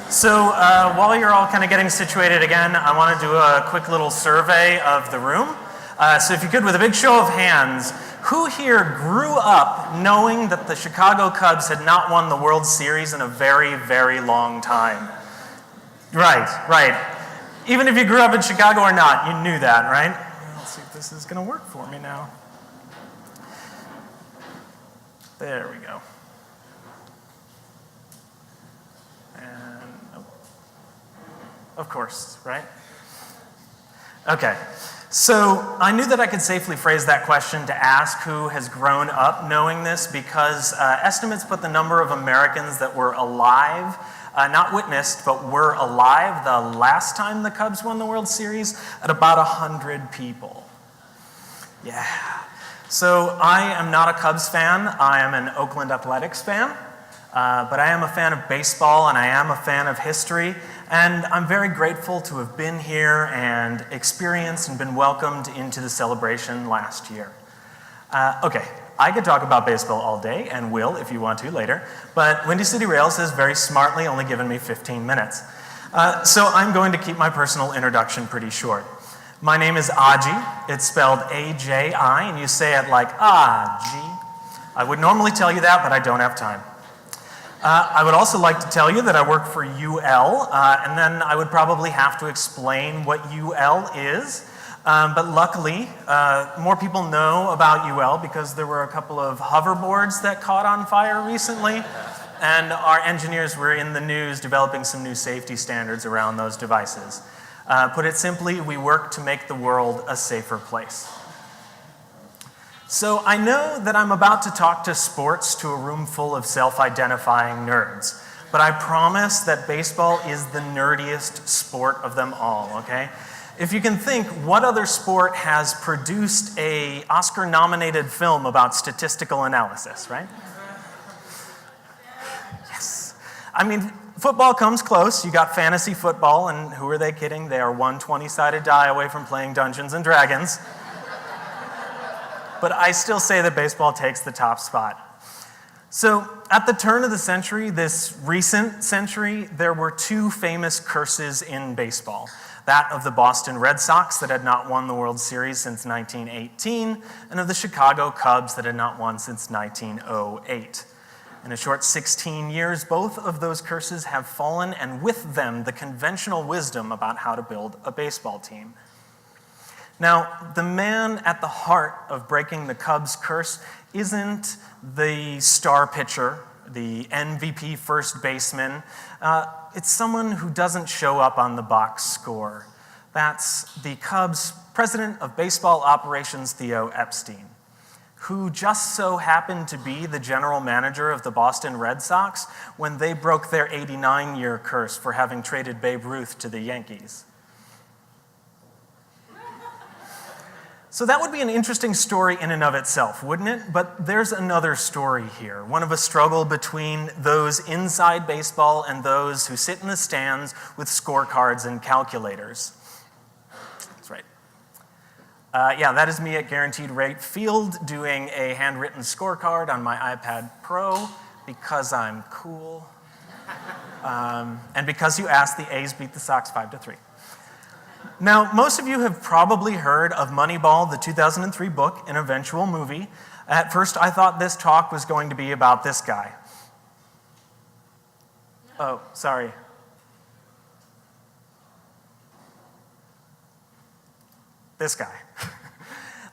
While you're all kind of getting situated again, I want to do a quick little survey of the room. So if you could, with a big show of hands, who here grew up knowing that the Chicago Cubs had not won the World Series in a very, very long time? Right. Even if you grew up in Chicago or not, you knew that, right? Let's see if this is going to work for me now. There we go. Of course, right? Okay, so I knew that I could safely phrase that question to ask who has grown up knowing this because estimates put the number of Americans that were alive, not witnessed, but were alive the last time the Cubs won the World Series at about 100 people. Yeah. So I am not a Cubs fan. I am an Oakland Athletics fan. But I am a fan of baseball and I am a fan of history, and I'm very grateful to have been here and experienced and been welcomed into the celebration last year. Okay, I could talk about baseball all day, and will if you want to later, but Windy City Rails has very smartly only given me 15 minutes. So I'm going to keep my personal introduction pretty short. My name is Aji. It's spelled A-J-I, and you say it like Aji. I would normally tell you that, but I don't have time. I would also like to tell you that I work for UL, and then I would probably have to explain what UL is. But luckily, more people know about UL because there were a couple of hoverboards that caught on fire recently, and our engineers were in the news developing some new safety standards around those devices. Put it simply, we work to make the world a safer place. So I know that I'm about to talk to sports to a room full of self-identifying nerds, but I promise that baseball is the nerdiest sport of them all, okay? If you can think, what other sport has produced an Oscar-nominated film about statistical analysis, right? Yes. I mean, football comes close. You got fantasy football, and who are they kidding? They are one 20-sided die away from playing Dungeons and Dragons. But I still say that baseball takes the top spot. So at the turn of the century, this recent century, there were two famous curses in baseball. That of the Boston Red Sox that had not won the World Series since 1918, and of the Chicago Cubs that had not won since 1908. In a short 16 years, both of those curses have fallen, and with them, the conventional wisdom about how to build a baseball team. Now, the man at the heart of breaking the Cubs' curse isn't the star pitcher, the MVP first baseman. It's someone who doesn't show up on the box score. That's the Cubs' president of baseball operations, Theo Epstein, who just so happened to be the general manager of the Boston Red Sox when they broke their 89-year curse for having traded Babe Ruth to the Yankees. So that would be an interesting story in and of itself, wouldn't it? But there's another story here, one of a struggle between those inside baseball and those who sit in the stands with scorecards and calculators. That's right. Yeah, that is me at Guaranteed Rate Field doing a handwritten scorecard on my iPad Pro because I'm cool. And because you asked, the A's beat the Sox 5-3. Now, most of you have probably heard of Moneyball, the 2003 book, an eventual movie. At first, I thought this talk was going to be about this guy. Oh, sorry. This guy.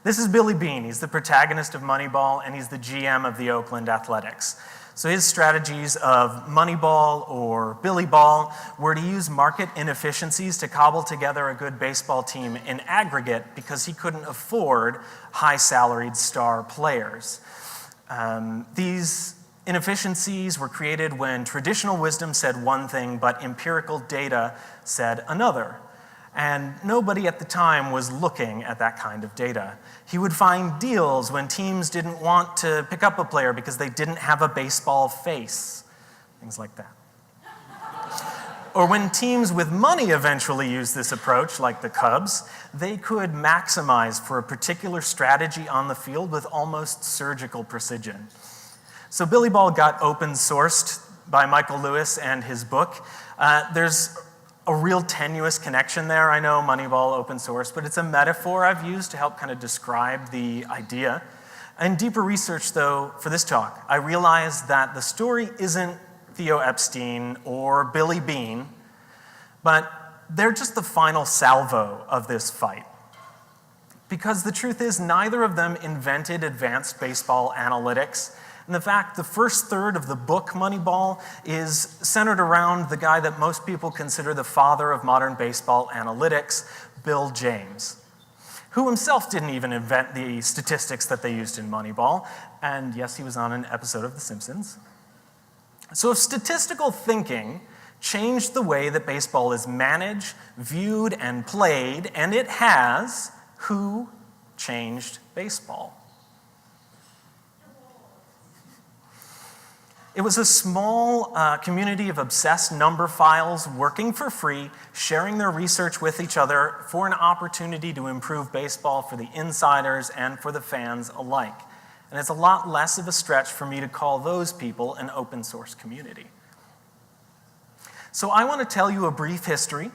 This is Billy Beane. He's the protagonist of Moneyball, and he's the GM of the Oakland Athletics. So his strategies of Moneyball or Billy Ball were to use market inefficiencies to cobble together a good baseball team in aggregate because he couldn't afford high-salaried star players. These inefficiencies were created when traditional wisdom said one thing, but empirical data said another. And nobody at the time was looking at that kind of data. He would find deals when teams didn't want to pick up a player because they didn't have a baseball face, things like that. Or when teams with money eventually used this approach, like the Cubs, they could maximize for a particular strategy on the field with almost surgical precision. So Billy Ball got open sourced by Michael Lewis and his book. There's a real tenuous connection there. I know Moneyball, open source, but it's a metaphor I've used to help kind of describe the idea. In deeper research, though, for this talk, I realized that the story isn't Theo Epstein or Billy Beane, but they're just the final salvo of this fight. Because the truth is, neither of them invented advanced baseball analytics. And in fact, the first third of the book Moneyball is centered around the guy that most people consider the father of modern baseball analytics, Bill James, who himself didn't even invent the statistics that they used in Moneyball. And yes, he was on an episode of The Simpsons. So if statistical thinking changed the way that baseball is managed, viewed, and played, and it has, who changed baseball? It was a small community of obsessed numbrophiles working for free, sharing their research with each other for an opportunity to improve baseball for the insiders and for the fans alike. And it's a lot less of a stretch for me to call those people an open source community. So I want to tell you a brief history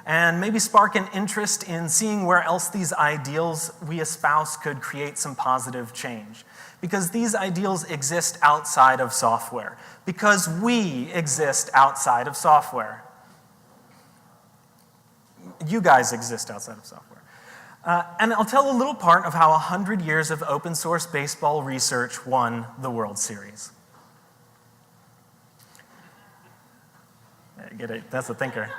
and maybe spark an interest in seeing where else these ideals we espouse could create some positive change. Because these ideals exist outside of software. Because we exist outside of software. You guys exist outside of software. And I'll tell a little part of how 100 years of open source baseball research won the World Series. Get it? That's a thinker.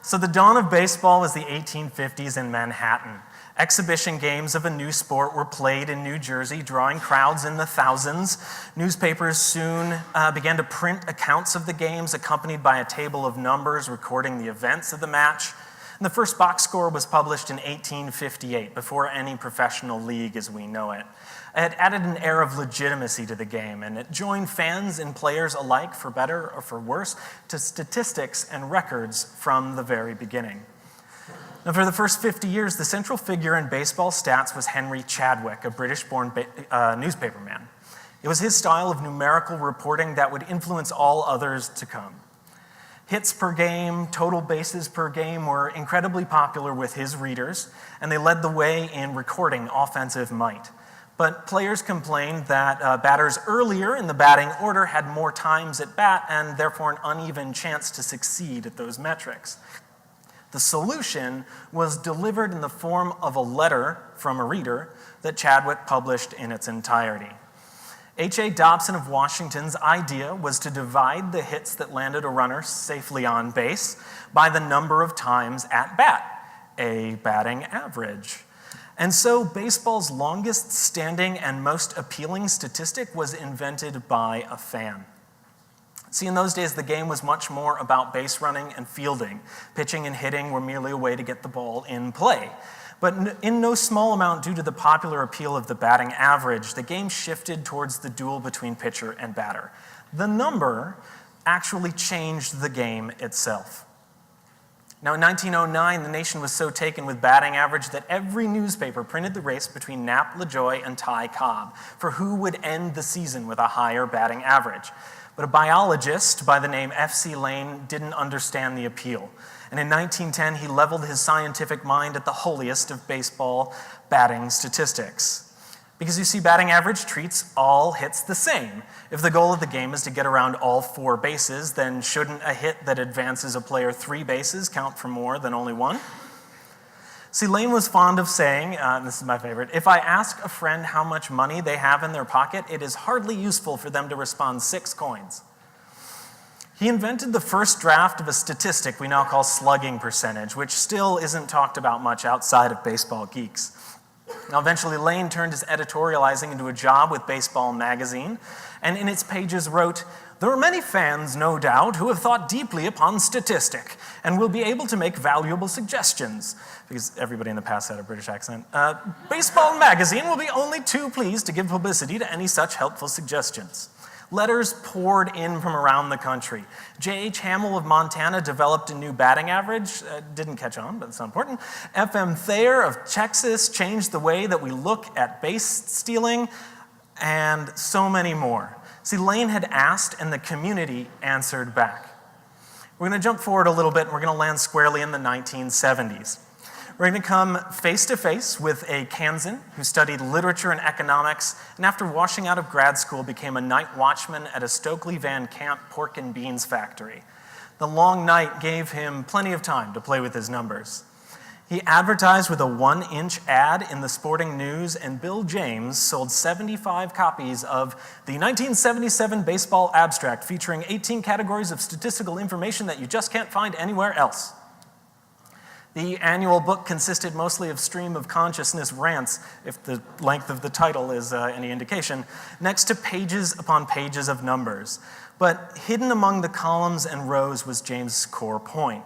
So the dawn of baseball was the 1850s in Manhattan. Exhibition games of a new sport were played in New Jersey, drawing crowds in the thousands. Newspapers soon began to print accounts of the games, accompanied by a table of numbers recording the events of the match. And the first box score was published in 1858, before any professional league as we know it. It added an air of legitimacy to the game, and it joined fans and players alike, for better or for worse, to statistics and records from the very beginning. Now, for the first 50 years, the central figure in baseball stats was Henry Chadwick, a British-born newspaperman. It was his style of numerical reporting that would influence all others to come. Hits per game, total bases per game were incredibly popular with his readers, and they led the way in recording offensive might. But players complained that batters earlier in the batting order had more times at bat and therefore an uneven chance to succeed at those metrics. The solution was delivered in the form of a letter from a reader that Chadwick published in its entirety. H.A. Dobson of Washington's idea was to divide the hits that landed a runner safely on base by the number of times at bat, a batting average. And so baseball's longest standing and most appealing statistic was invented by a fan. See, in those days, the game was much more about base running and fielding. Pitching and hitting were merely a way to get the ball in play. But in no small amount due to the popular appeal of the batting average, the game shifted towards the duel between pitcher and batter. The number actually changed the game itself. Now, in 1909, the nation was so taken with batting average that every newspaper printed the race between Knapp, LaJoie, and Ty Cobb for who would end the season with a higher batting average. But a biologist by the name F.C. Lane didn't understand the appeal. And in 1910, he leveled his scientific mind at the holiest of baseball batting statistics. Because you see, batting average treats all hits the same. If the goal of the game is to get around all 4 bases, then shouldn't a hit that advances a player 3 bases count for more than only 1? See, Lane was fond of saying, and this is my favorite, if I ask a friend how much money they have in their pocket, it is hardly useful for them to respond 6 coins. He invented the first draft of a statistic we now call slugging percentage, which still isn't talked about much outside of baseball geeks. Now, eventually, Lane turned his editorializing into a job with Baseball magazine, and in its pages wrote, "There are many fans, no doubt, who have thought deeply upon statistic and will be able to make valuable suggestions," because everybody in the past had a British accent. Baseball magazine will be only too pleased to give publicity to any such helpful suggestions. Letters poured in from around the country. J.H. Hamill of Montana developed a new batting average. Didn't catch on, but it's not important. F.M. Thayer of Texas changed the way that we look at base stealing, and so many more. See, Lane had asked, and the community answered back. We're going to jump forward a little bit, and we're going to land squarely in the 1970s. We're going to come face to face with a Kansan who studied literature and economics, and after washing out of grad school, became a night watchman at a Stokely Van Camp pork and beans factory. The long night gave him plenty of time to play with his numbers. He advertised with a 1-inch ad in the Sporting News, and Bill James sold 75 copies of the 1977 baseball abstract featuring 18 categories of statistical information that you just can't find anywhere else. The annual book consisted mostly of stream of consciousness rants, if the length of the title is any indication, next to pages upon pages of numbers. But hidden among the columns and rows was James' core point,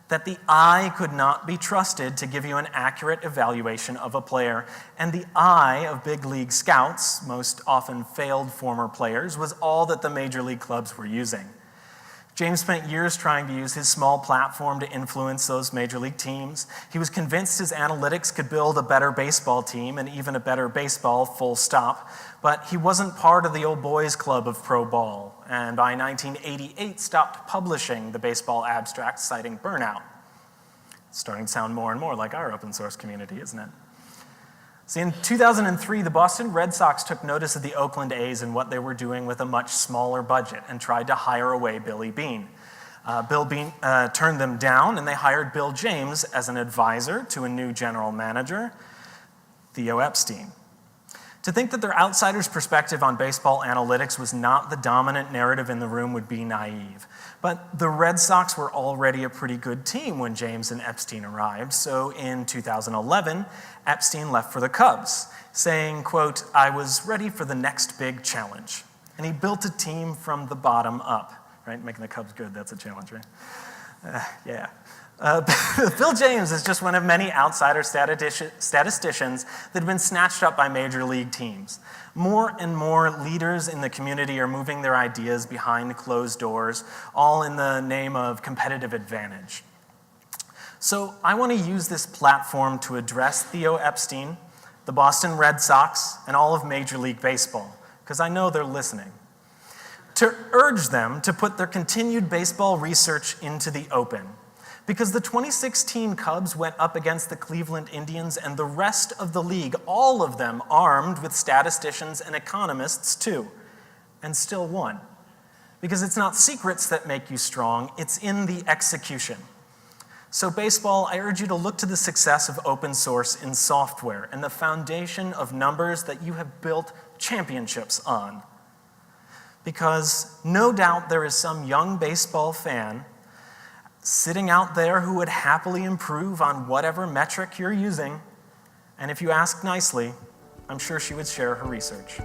that the eye could not be trusted to give you an accurate evaluation of a player, and the eye of big league scouts, most often failed former players, was all that the major league clubs were using. James spent years trying to use his small platform to influence those major league teams. He was convinced his analytics could build a better baseball team and even a better baseball, full stop. But he wasn't part of the old boys club of pro ball, and by 1988 stopped publishing the baseball abstract, citing burnout. It's starting to sound more and more like our open source community, isn't it? See, in 2003, the Boston Red Sox took notice of the Oakland A's and what they were doing with a much smaller budget and tried to hire away Billy Beane. Bill Beane turned them down, and they hired Bill James as an advisor to a new general manager, Theo Epstein. To think that their outsider's perspective on baseball analytics was not the dominant narrative in the room would be naive. But the Red Sox were already a pretty good team when James and Epstein arrived, so in 2011, Epstein left for the Cubs, saying, quote, "I was ready for the next big challenge." And he built a team from the bottom up, right? Making the Cubs good, that's a challenge, right? Yeah. Bill James is just one of many outsider statisticians that have been snatched up by major league teams. More and more leaders in the community are moving their ideas behind closed doors, all in the name of competitive advantage. So I want to use this platform to address Theo Epstein, the Boston Red Sox, and all of Major League Baseball, because I know they're listening, to urge them to put their continued baseball research into the open. Because the 2016 Cubs went up against the Cleveland Indians and the rest of the league, all of them armed with statisticians and economists too, and still won. Because it's not secrets that make you strong, it's in the execution. So baseball, I urge you to look to the success of open source in software and the foundation of numbers that you have built championships on. Because no doubt there is some young baseball fan sitting out there who would happily improve on whatever metric you're using, and if you ask nicely, I'm sure she would share her research.